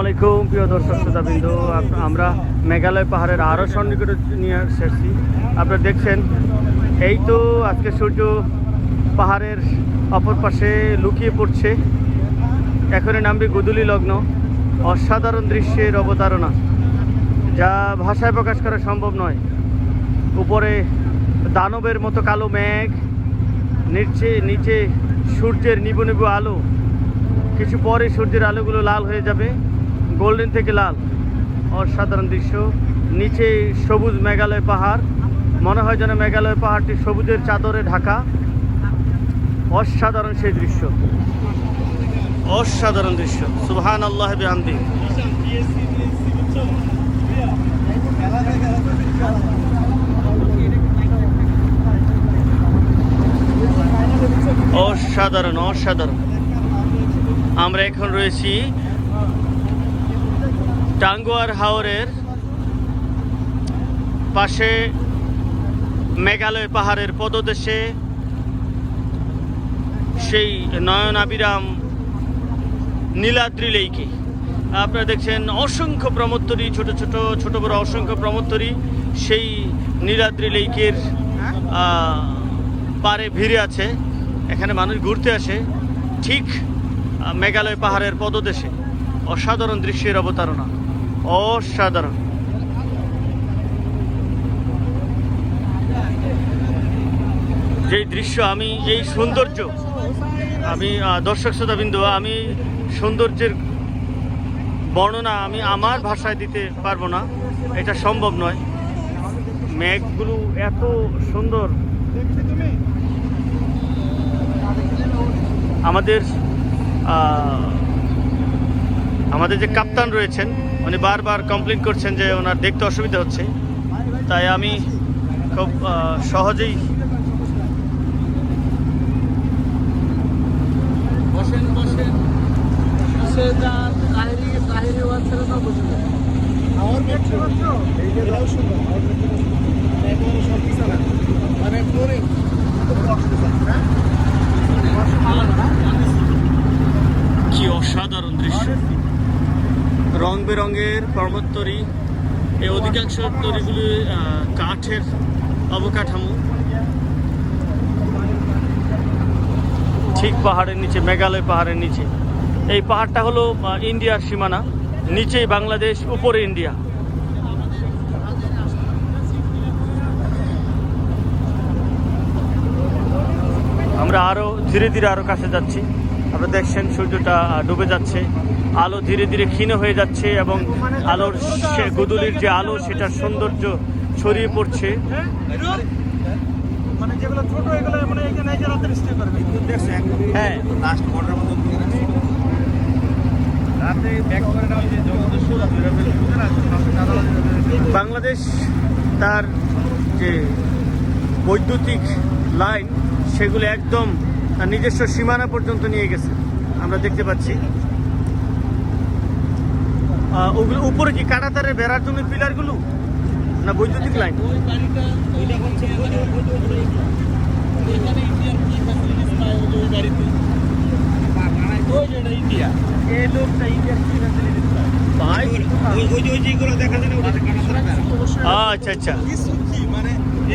আলাইকুম প্রিয় দর্শক শ্রোতাবৃন্দ, আমরা মেঘালয় পাহাড়ের আরও সন্নিকটে নিয়ে এসেছি। আপনারা দেখছেন এই তো আজকে সূর্য পাহাড়ের অপর পাশে লুকিয়ে পড়ছে। এখনই নামবে গোধূলি লগ্ন। অসাধারণ দৃশ্যের অবতারণা যা ভাষায় প্রকাশ করা সম্ভব নয়। উপরে দানবের মতো কালো মেঘ, নিচে সূর্যের নিবু নিবু আলো। কিছু পরে সূর্যের আলোগুলো লাল হয়ে যাবে, গোল্ডেন থেকে লাল। অসাধারণ দৃশ্য। নিচে সবুজ মেঘালয় পাহাড়, মনে হয় যেন মেঘালয় পাহাড়টি সবুজের চাদরে ঢাকা। অসাধারণ সেই দৃশ্য, অসাধারণ দৃশ্য। সুবহানাল্লাহ বিহামদিহি। অসাধারণ অসাধারণ। আমরা এখন রয়েছি টাঙ্গুয়ার হাওরের পাশে, মেঘালয় পাহাড়ের পদদেশে, সেই নয়নাবিরাম নীলাদ্রি লেকে। আপনারা দেখছেন অসংখ্য প্রমত্তরী, ছোট বড় অসংখ্য প্রমত্তরী সেই নীলাদ্রি লেকের পারে ভিড়ে আছে। এখানে মানুষ ঘুরতে আসে ঠিক মেঘালয় পাহাড়ের পদদেশে। অসাধারণ দৃশ্যের অবতারণা, অসাধারণ। যেই দৃশ্য, আমি এই সৌন্দর্য, আমি দর্শক শ্রোতাবৃন্দ, আমি সৌন্দর্যের বর্ণনা আমি আমার ভাষায় দিতে পারবো না, এটা সম্ভব নয়। মেঘগুলো এত সুন্দর। আমাদের যে কাপ্তান রয়েছেন উনি বারবার কমপ্লেন করছেন যে ওনার দেখতে অসুবিধা হচ্ছে, তাই আমি খুব সহজেই কি অসাধারণ দৃশ্য। রং বেরঙের পর্বততরী, এই অধিকাংশ তরীগুলি কাঠের অবকাঠামো। ঠিক পাহাড়ের নিচে, মেঘালয় পাহাড়ের নিচে। এই পাহাড়টা হলো ইন্ডিয়ার সীমানা, নিচেই বাংলাদেশ, উপরে ইন্ডিয়া। আমরা আরো ধীরে ধীরে আরো কাছে যাচ্ছি। আপনারা দেখছেন সূর্যটা ডুবে যাচ্ছে, আলো ধীরে ধীরে ক্ষীণ হয়ে যাচ্ছে এবং আলোর গোধূলির যে আলো সেটার সৌন্দর্য ছড়িয়ে পড়ছে। হ্যাঁ, বাংলাদেশ তার যে বৈদ্যুতিক লাইন সেগুলো একদম নিজস্ব সীমানা পর্যন্ত নিয়ে গেছে, আমরা দেখতে পাচ্ছি। ওগুলো উপরে কি কাঁটাতারে বেড়ার জন্য পিলারগুলো না বৈদ্যুতিক লাইন? আচ্ছা আচ্ছা,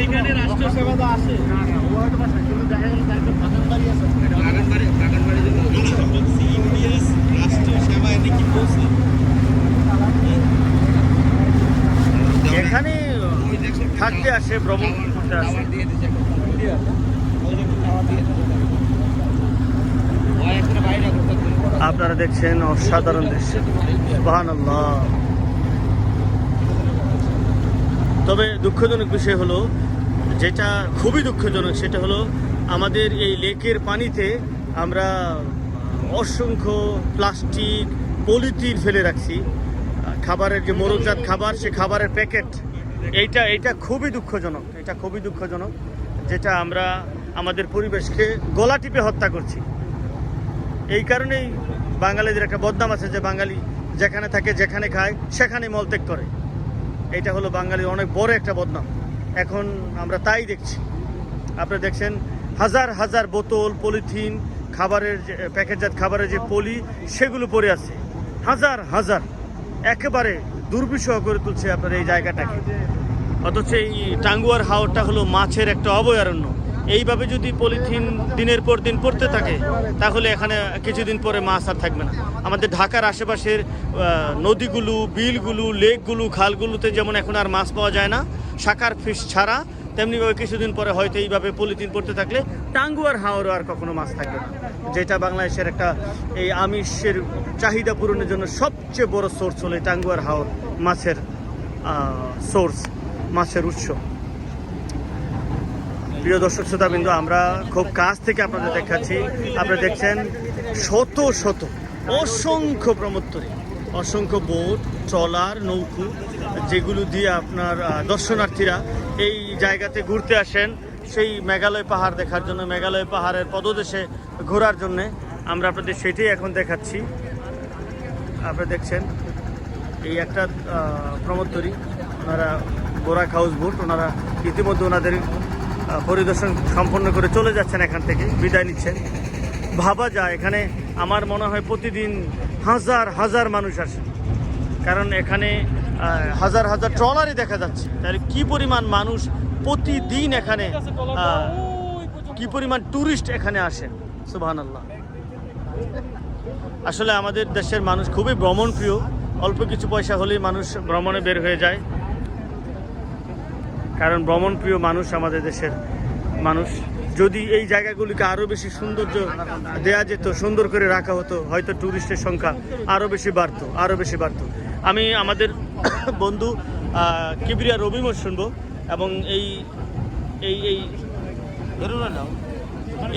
এইখানে রাষ্ট্রীয় সেবা তো আছে। এখানে থাকতে আসে, ভ্রমণ করতে আসে। আপনারা দেখছেন অসাধারণ দৃশ্য, সুবহানাল্লাহ। তবে দুঃখজনক বিষয় হলো, যেটা খুবই দুঃখজনক, সেটা হলো আমাদের এই লেকের পানিতে আমরা অসংখ্য প্লাস্টিক, পলিথিন ফেলে রাখছি। খাবারের যে মোরগজাত খাবার, সে খাবারের প্যাকেট, এইটা খুবই দুঃখজনক। এটা খুবই দুঃখজনক, যেটা আমরা আমাদের পরিবেশকে গলা টিপে হত্যা করছি। এই কারণেই বাঙালিদের একটা বদনাম আছে যে বাঙালি যেখানে থাকে, যেখানে খায়, সেখানে মলত্যাগ করে। এটা হলো বাঙালির অনেক বড় একটা বদনাম। এখন আমরা তাই দেখছি। আপনারা দেখছেন হাজার হাজার বোতল, পলিথিন, খাবারের প্যাকেটজাত খাবারের যে পলি, সেগুলো পড়ে আছে হাজার হাজার। একেবারে দুর্বিষহ করে তুলছে আপনার এই জায়গাটাকে। অথচ এই টাঙ্গুয়ার হাওরটা হলো মাছের একটা অভয়ারণ্য। এইভাবে যদি পলিথিন দিনের পর দিন পড়তে থাকে তাহলে এখানে কিছুদিন পরে মাছ আর থাকবে না। আমাদের ঢাকার আশেপাশের নদীগুলো, বিলগুলো, লেকগুলো, খালগুলোতে যেমন এখন আর মাছ পাওয়া যায় না শাকার ফিশ ছাড়া, তেমনিভাবে কিছুদিন পরে হয়তো এইভাবে পলিথিন পড়তে থাকলে টাঙ্গুয়ার হাওরও আর কখনো মাছ থাকবে না, যেটা বাংলাদেশের একটা এই আমিষের চাহিদা পূরণের জন্য সবচেয়ে বড় সোর্স হলো এই টাঙ্গুয়ার হাওর মাছের সোর্স, মাছের উৎস। প্রিয় দর্শক শ্রোতাবৃন্দ, আমরা খুব কাছ থেকে আপনাদের দেখাচ্ছি। আপনারা দেখছেন শত শত অসংখ্য প্রমোত্তরী, অসংখ্য বোট, ট্রলার, নৌকো, যেগুলো দিয়ে আপনার দর্শনার্থীরা এই জায়গাতে ঘুরতে আসেন সেই মেঘালয় পাহাড় দেখার জন্য, মেঘালয় পাহাড়ের পদদেশে ঘোরার জন্যে। আমরা আপনাদের সেটাই এখন দেখাচ্ছি। আপনারা দেখছেন এই একটা প্রমোত্তরী, ওনারা বোরাক হাউস বোট, ওনারা ইতিমধ্যে ওনাদের পরিদর্শন সম্পন্ন করে চলে যাচ্ছেন, এখান থেকে বিদায় নিচ্ছেন। ভাবা যায় এখানে আমার মনে হয় প্রতিদিন হাজার হাজার মানুষ আসে, কারণ এখানে হাজার হাজার ট্রলারই দেখা যাচ্ছে। তাহলে কি পরিমাণ মানুষ প্রতিদিন এখানে, কি পরিমাণ ট্যুরিস্ট এখানে আসেন, সুবহানাল্লাহ। আসলে আমাদের দেশের মানুষ খুবই ভ্রমণ প্রিয়, অল্প কিছু পয়সা হলেই মানুষ ভ্রমণে বের হয়ে যায়, কারণ ভ্রমণ প্রিয় মানুষ আমাদের দেশের মানুষ। যদি এই জায়গাগুলিকে আরও বেশি সৌন্দর্য দেয়া যেত, সুন্দর করে রাখা হতো, হয়তো ট্যুরিস্টের সংখ্যা আরও বেশি বাড়তো। আমি আমাদের বন্ধু কিবরিয়া রবিমত শুনবো, এবং এই এই এই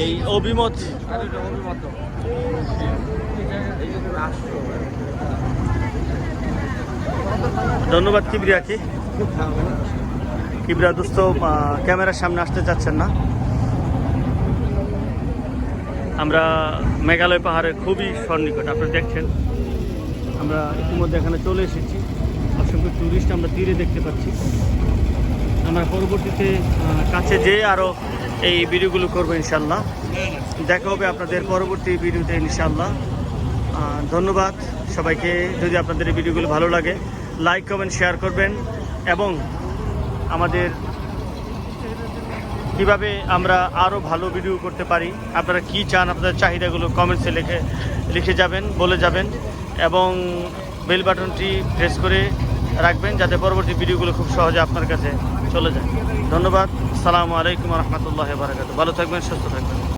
এই অভিমত, ধন্যবাদ কিবরিয়াকে। কিবরিয়া দোস্ত ক্যামেরার সামনে আসতে চাচ্ছেন না। আমরা মেঘালয় পাহাড়ের খুবই সন্নিকট, আপনারা দেখছেন। আমরা ইতিমধ্যে এখানে চলে এসেছি, অসংখ্য ট্যুরিস্ট আমরা তীরে দেখতে পাচ্ছি। আমরা পরবর্তীতে কাছে যেয়ে আরও এই ভিডিওগুলো করবো ইনশাল্লাহ। দেখা হবে আপনাদের পরবর্তী ভিডিওতে ইনশাল্লাহ। ধন্যবাদ সবাইকে। যদি আপনাদের এই ভিডিওগুলো ভালো লাগে, লাইক, কমেন্ট, শেয়ার করবেন, এবং আমাদের কিভাবে আমরা আরও ভালো ভিডিও করতে পারি, আপনারা কি চান, আপনাদের চাহিদাগুলো কমেন্টসে লিখে যাবেন, বলে যাবেন, এবং বেল বাটনটি প্রেস করে রাখবেন যাতে পরবর্তী ভিডিওগুলো খুব সহজে আপনার কাছে চলে যায়। ধন্যবাদ। আসসালামু আলাইকুম রহমতুল্লাহ বারাকাতুহু। ভালো থাকবেন, সুস্থ থাকবেন।